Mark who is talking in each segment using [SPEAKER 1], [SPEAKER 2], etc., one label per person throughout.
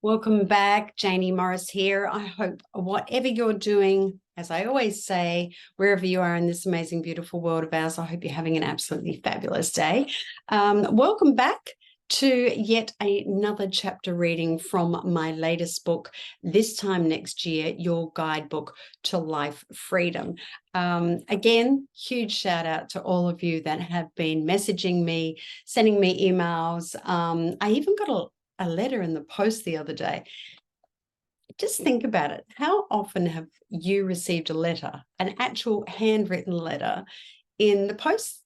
[SPEAKER 1] Welcome back. Jaynie Morris here. I hope whatever you're doing, as I always say, wherever you are in this amazing, beautiful world of ours, I hope you're having an absolutely fabulous day. Welcome back to yet another chapter reading from my latest book, this time next year, your guidebook to life freedom. Again, huge shout out to all of you that have been messaging me, sending me emails. I even got a letter in the post the other day. Just think about it. How often have you received a letter, an actual handwritten letter, in the post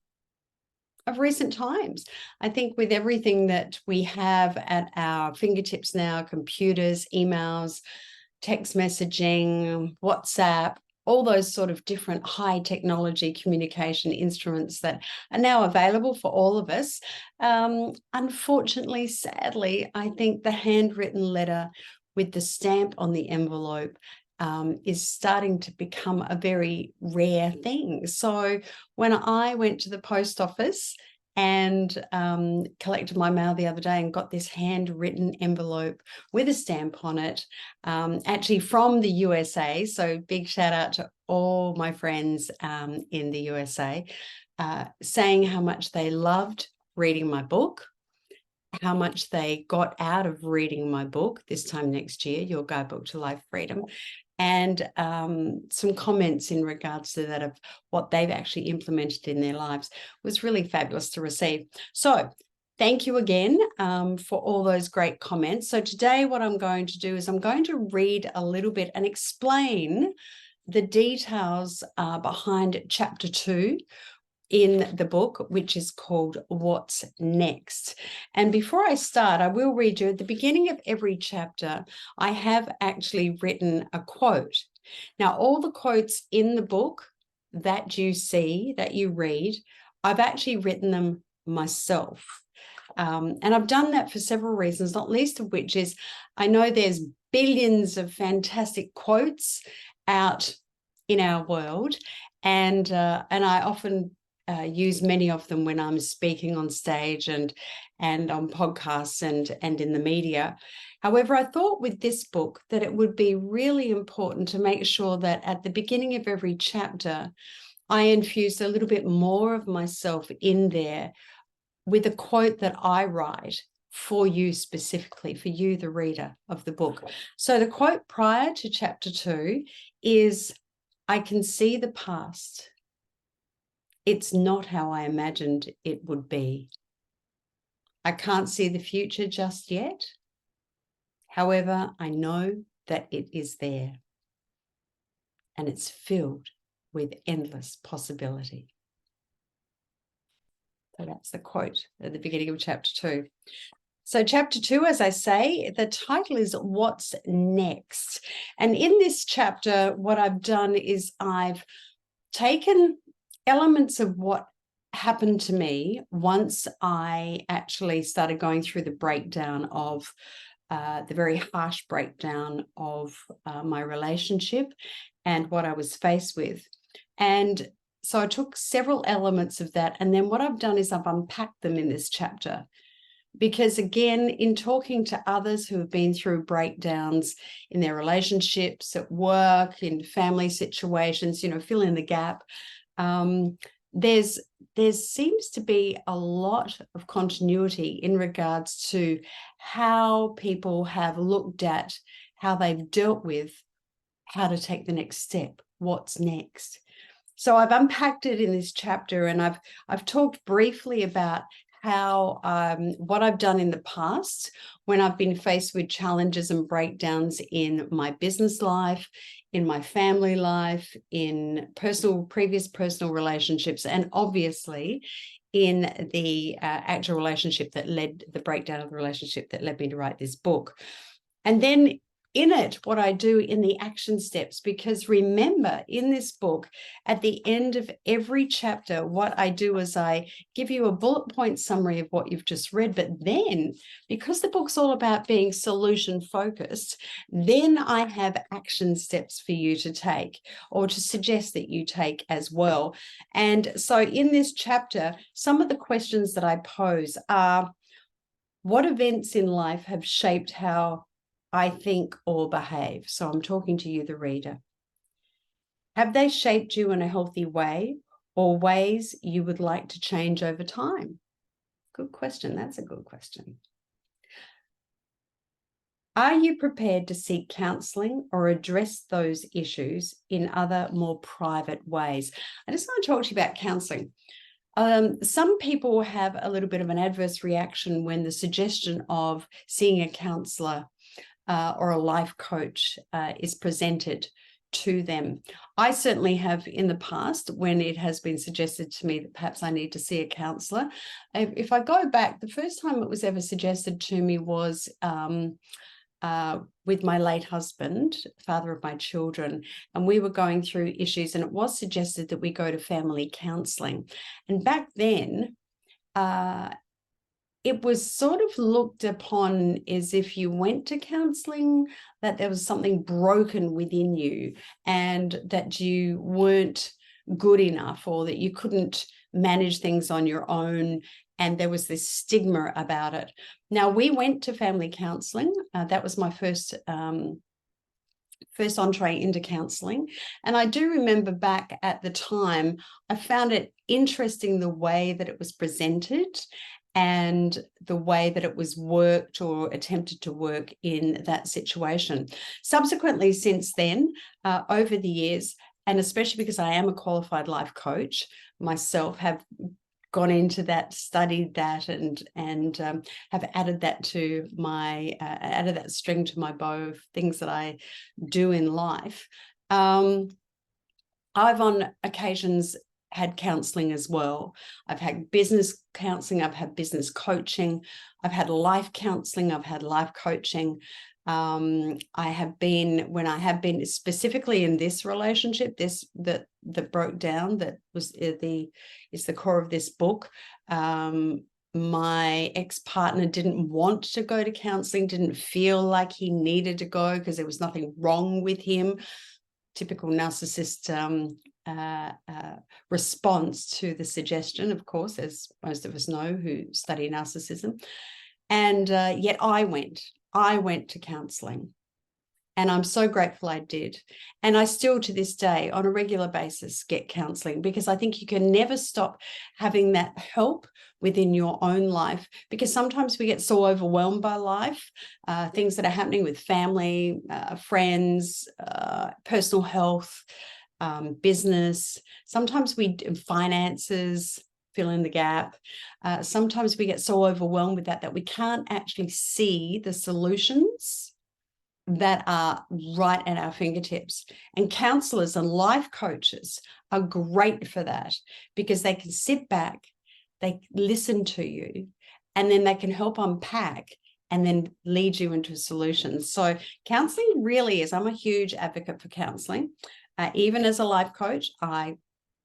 [SPEAKER 1] of recent times? I think with everything that we have at our fingertips now, computers, emails, text messaging, WhatsApp, all those sort of different high technology communication instruments that are now available for all of us. Unfortunately, sadly, I think the handwritten letter with the stamp on the envelope is starting to become a very rare thing. So when I went to the post office and collected my mail the other day and got this handwritten envelope with a stamp on it, actually from the USA. So big shout out to all my friends in the USA, saying how much they loved reading my book, how much they got out of reading my book, this time next year, Your Guidebook to Life Freedom, and some comments in regards to that of what they've actually implemented in their lives. Was really fabulous to receive. So thank you again for all those great comments. So today what I'm going to do is I'm going to read a little bit and explain the details behind chapter 2 in the book, which is called What's Next. And before I start, I will read you at the beginning of every chapter, I have actually written a quote. Now, all the quotes in the book that you see, that you read, I've actually written them myself. And I've done that for several reasons, not least of which is I know there's billions of fantastic quotes out in our world, and I often use many of them when I'm speaking on stage and on podcasts and in the media. However, I thought with this book that it would be really important to make sure that at the beginning of every chapter, I infused a little bit more of myself in there with a quote that I write for you specifically, for you, the reader of the book. So the quote prior to chapter 2 is, "I can see the past. It's not how I imagined it would be. I can't see the future just yet. However, I know that it is there, and it's filled with endless possibility." So that's the quote at the beginning of chapter 2. So chapter 2, as I say, the title is What's Next? And in this chapter, what I've done is I've taken elements of what happened to me once I actually started going through the breakdown of the very harsh breakdown of my relationship and what I was faced with. And so I took several elements of that, and then what I've done is I've unpacked them in this chapter. Because again, in talking to others who have been through breakdowns in their relationships, at work, in family situations, fill in the gap, there seems to be a lot of continuity in regards to how people have looked at how they've dealt with how to take the next step, what's next. So I've unpacked it in this chapter, and I've talked briefly about how what I've done in the past when I've been faced with challenges and breakdowns in my business life, in my family life, in previous personal relationships, and obviously in the actual relationship that led the breakdown of the relationship that led me to write this book. And then in it, what I do in the action steps, because remember, in this book, at the end of every chapter, what I do is I give you a bullet point summary of what you've just read. But then, because the book's all about being solution focused, then I have action steps for you to take, or to suggest that you take as well. And so in this chapter, some of the questions that I pose are, what events in life have shaped how I think, or behave? So I'm talking to you, the reader. Have they shaped you in a healthy way, or ways you would like to change over time? Good question. That's a good question. Are you prepared to seek counseling or address those issues in other more private ways? I just want to talk to you about counseling. Some people have a little bit of an adverse reaction when the suggestion of seeing a counselor or a life coach is presented to them. I certainly have in the past, when it has been suggested to me that perhaps I need to see a counselor. If I go back, the first time it was ever suggested to me was with my late husband, father of my children, and we were going through issues, and it was suggested that we go to family counseling. And back then, it was sort of looked upon as if you went to counseling, that there was something broken within you and that you weren't good enough, or that you couldn't manage things on your own. And there was this stigma about it. Now, we went to family counseling. That was my first entree into counseling. And I do remember back at the time, I found it interesting the way that it was presented and the way that it was worked or attempted to work in that situation. Subsequently, since then, over the years, and especially because I am a qualified life coach myself, have gone into that, studied that, and have added that to my added that string to my bow of things that I do in life. I've on occasions had counseling as well. I've had business counseling, I've had business coaching, I've had life counseling, I've had life coaching. I have been, when I have been specifically in this relationship, that broke down, that was is the core of this book. My ex-partner didn't want to go to counseling, didn't feel like he needed to go because there was nothing wrong with him. Typical narcissist response to the suggestion, of course, as most of us know who study narcissism. And yet I went to counseling, and I'm so grateful I did. And I still, to this day, on a regular basis, get counseling, because I think you can never stop having that help within your own life, because sometimes we get so overwhelmed by life, things that are happening with family, friends, personal health, business. Sometimes finances, fill in the gap. Sometimes we get so overwhelmed with that we can't actually see the solutions that are right at our fingertips. And counselors and life coaches are great for that, because they can sit back, they listen to you, and then they can help unpack and then lead you into solutions. So counseling really is, I'm a huge advocate for counseling. Even as a life coach, I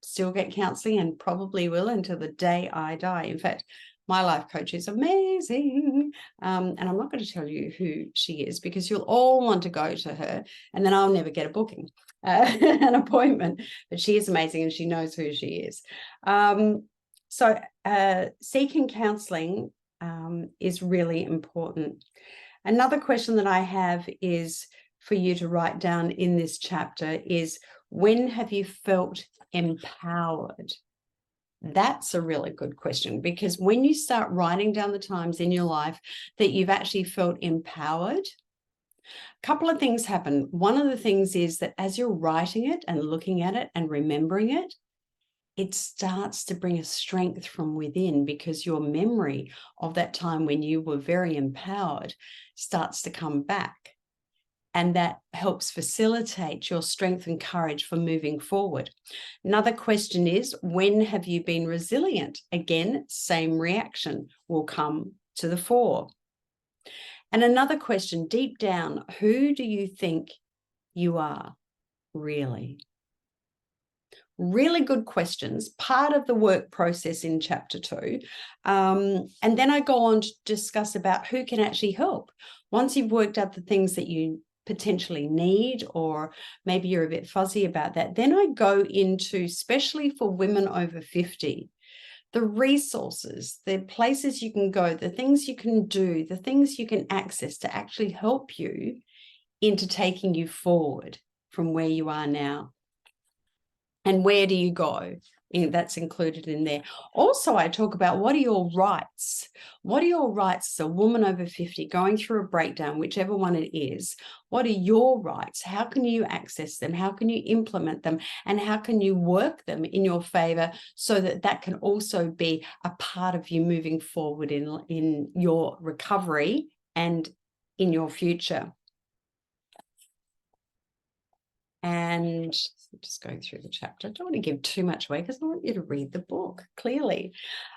[SPEAKER 1] still get counseling and probably will until the day I die. In fact, my life coach is amazing. And I'm not going to tell you who she is, because you'll all want to go to her and then I'll never get a booking, an appointment. But she is amazing and she knows who she is. So seeking counseling is really important. Another question that I have is for you to write down in this chapter is, when have you felt empowered? That's a really good question, because when you start writing down the times in your life that you've actually felt empowered, a couple of things happen. One of the things is that as you're writing it and looking at it and remembering it, it starts to bring a strength from within, because your memory of that time when you were very empowered starts to come back. And that helps facilitate your strength and courage for moving forward. Another question is, when have you been resilient? Again, same reaction will come to the fore. And another question, deep down, who do you think you are really? Really good questions, part of the work process in chapter 2. And then I go on to discuss about who can actually help. Once you've worked out the things that you potentially need, or maybe you're a bit fuzzy about that, then I go into, especially for women over 50, the resources, the places you can go, the things you can do, the things you can access to actually help you into taking you forward from where you are now. And where do you go? That's included in there. Also, I talk about what are your rights? What are your rights as a woman over 50 going through a breakdown, whichever one it is? What are your rights? How can you access them? How can you implement them? And how can you work them in your favor so that that can also be a part of you moving forward in your recovery and in your future? And just going through the chapter. I don't want to give too much away because I want you to read the book clearly.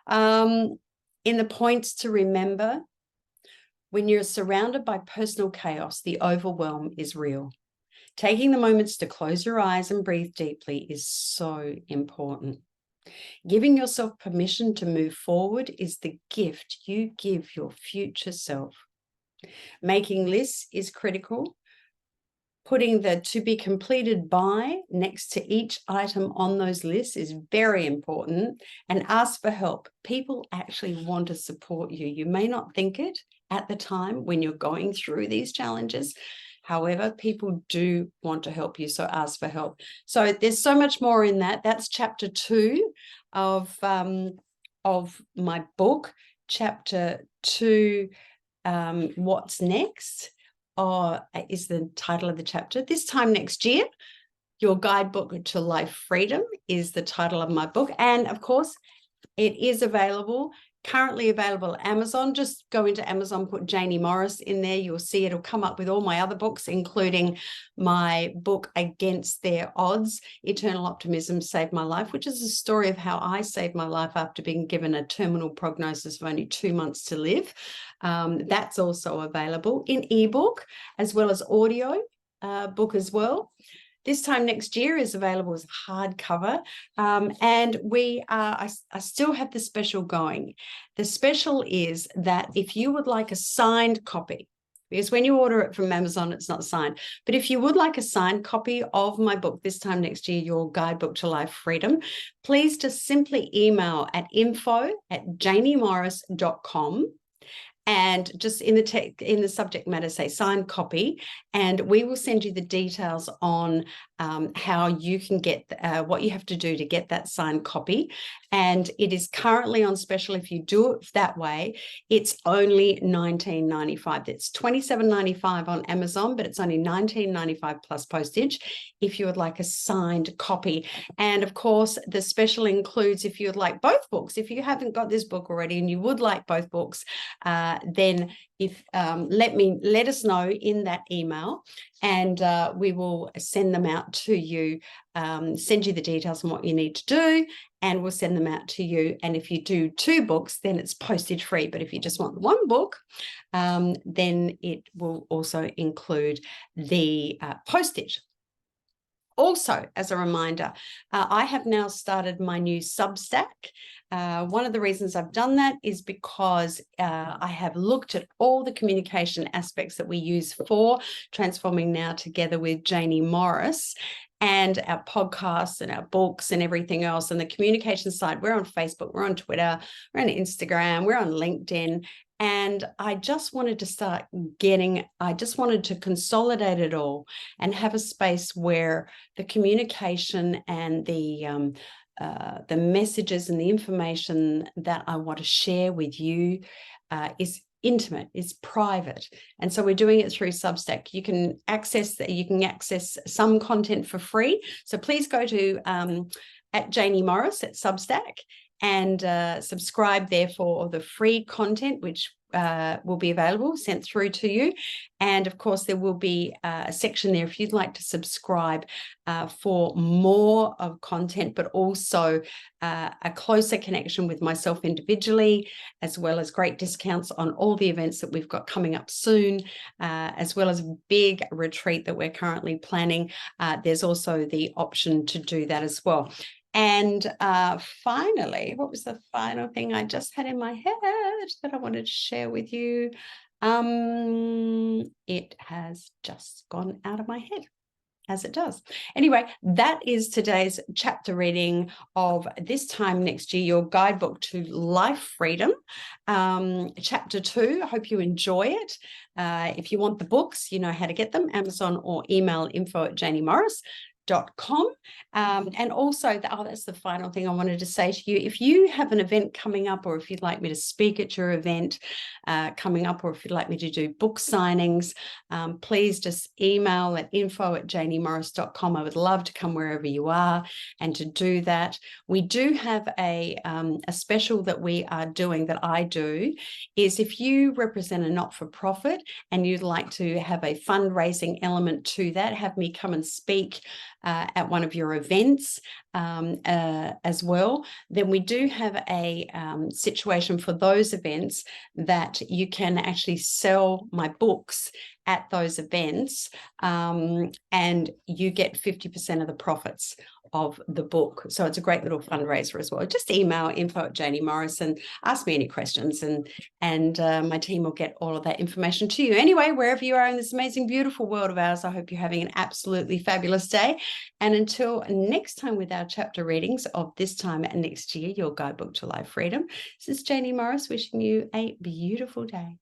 [SPEAKER 1] In the points to remember, when you're surrounded by personal chaos, the overwhelm is real. Taking the moments to close your eyes and breathe deeply is so important. Giving yourself permission to move forward is the gift you give your future self. Making lists is critical. Putting the to be completed by next to each item on those lists is very important. And ask for help. People actually want to support you. You may not think it at the time when you're going through these challenges. However, people do want to help you, so ask for help. So there's so much more in that. That's chapter 2 of my book. Chapter 2, What's Next? Is the title of the chapter. This time next year, Your Guidebook to Life Freedom is the title of my book. And of course, it is currently available at Amazon. Just go into Amazon, put Jaynie Morris in there. You'll see it'll come up with all my other books, including my book Against Their Odds, Eternal Optimism Saved My Life, which is a story of how I saved my life after being given a terminal prognosis of only 2 months to live. That's also available in ebook as well as audio book as well. This time next year is available as a hardcover, and I still have the special going. The special is that if you would like a signed copy, because when you order it from Amazon, it's not signed, but if you would like a signed copy of my book, This Time Next Year, Your Guidebook to Life Freedom, please just simply email at info@jayniemorris.com. And just in the subject matter, say signed copy, and we will send you the details on how you can get what you have to do to get that signed copy. And it is currently on special. If you do it that way, it's only $19.95. It's $27.95 on Amazon, but it's only $19.95 plus postage if you would like a signed copy. And of course, the special includes, if you would like both books, if you haven't got this book already and you would like both books, then let us know in that email, and we will send them out to you, send you the details on what you need to do, and we'll send them out to you. And if you do 2 books, then it's postage free. But if you just want 1 book, then it will also include the postage. Also, as a reminder, I have now started my new Substack. One of the reasons I've done that is because I have looked at all the communication aspects that we use for Transforming Now together with Jaynie Morris, and our podcasts and our books and everything else. And the communication side, we're on Facebook, we're on Twitter, we're on Instagram, we're on LinkedIn. And I just wanted to consolidate it all and have a space where the communication and the messages and the information that I want to share with you is intimate, is private. And so we're doing it through Substack. You can access some content for free. So please go to at Jaynie Morris at Substack and subscribe there for the free content, which will be available, sent through to you. And of course, there will be a section there if you'd like to subscribe for more of content, but also a closer connection with myself individually, as well as great discounts on all the events that we've got coming up soon, as well as a big retreat that we're currently planning. There's also the option to do that as well. And finally, what was the final thing I just had in my head that I wanted to share with you? It has just gone out of my head. as it does. Anyway, that is today's chapter reading of This Time Next Year, your guidebook to life freedom. Chapter 2, I hope you enjoy it. If you want the books, you know how to get them, Amazon or email info@jayniemorris.com. And also, that's the final thing I wanted to say to you. If you have an event coming up, or if you'd like me to speak at your event coming up, or if you'd like me to do book signings, please just email at info@jayniemorris.com. I would love to come wherever you are and to do that. We do have a special that we are doing, that I do, is if you represent a not-for-profit and you'd like to have a fundraising element to that, have me come and speak at one of your events as well, then we do have a situation for those events that you can actually sell my books at those events, and you get 50% of the profits of the book. So it's a great little fundraiser as well. Just email info@jayniemorris and ask me any questions, and my team will get all of that information to you. Anyway, wherever you are in this amazing, beautiful world of ours, I hope you're having an absolutely fabulous day. And until next time with our chapter readings of This Time Next Year, your guidebook to life freedom, this is Jaynie Morris wishing you a beautiful day.